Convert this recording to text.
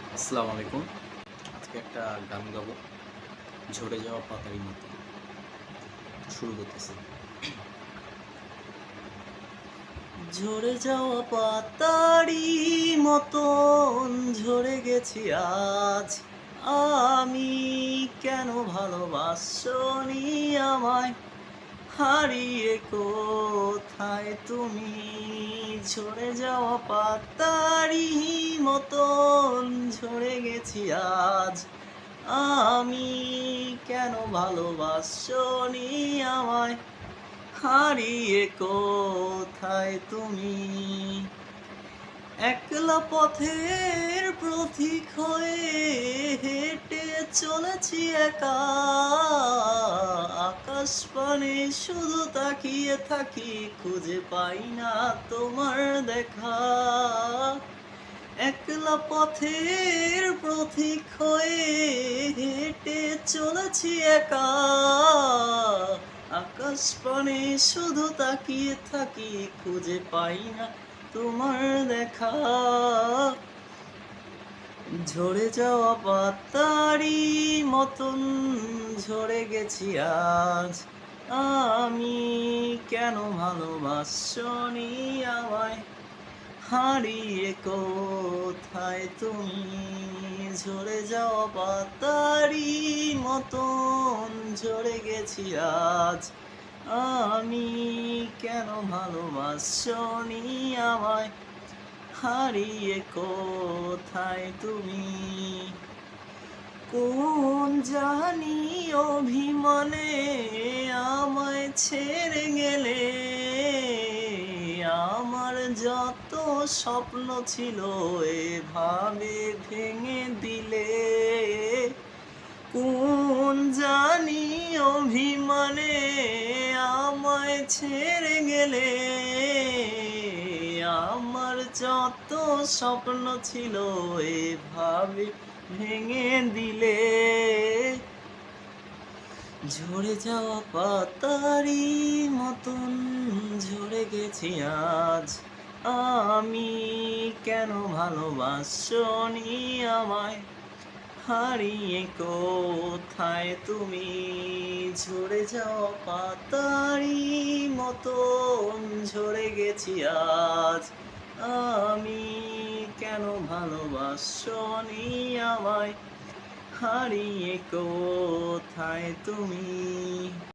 আসসালামু আলাইকুম। আজকে একটা গান গাবো, ঝরে যাওয়া পাতারই মতো। শুরু করতেছি। ঝরে যাওয়া পাতারই মতন ঝরে গেছি আজ। আমি কেন ভালোবাসনি আমায়? হারিয়ে কোথায় তুমি? ঝরে যাওয়া পাতারই মতন ঝরে গেছি আজ। আমি কেন ভালোবাসনি আমায়? হারিয়ে কোথায় তুমি? একলা পথের পথিক হয়ে হেঁটে চলেছি একা। আকাশ পানে শুধু তাকিয়ে থাকি, খুঁজে পাই না তোমার দেখা। একলা পথের পথিক হয়ে হেঁটে চলেছি একা। আকাশ পানে শুধু তাকিয়ে থাকি, খুঁজে পাই না তোমার দেখা। ঝরে যাওয়া পাতারই মতন ঝরে গেছি আজ। আমি কেন ভালোবাসনি আমায়? হারিয়ে কোথায় তুমি? ঝরে যাওয়া পাতারই মতন ঝরে গেছি আজ। আমি কেন ভালোবাসনি আমায়? হারিয়ে কোথায় তুমি? কোন জানি অভিমানে আমায় ছেড়ে গেলে। আমার যত স্বপ্ন ছিল এভাবে ভেঙে দিলে। কোন জানি অভিমানে আমায় ছেড়ে গেলে। আমার যত স্বপ্ন ছিল এভাবে ভেঙে দিলে। ঝরে যাওয়া পাতারই মতন ঝরে গেছি আজ। আমি কেন ভালোবাসনি আমায়? হারিয়ে কোথায় তুমি? ঝরে যাওয়া পাতারই মতন ঝরে গেছি আজ। আমি কেন ভালোবাসনি আমায়? হারিয়ে কোথায় তুমি?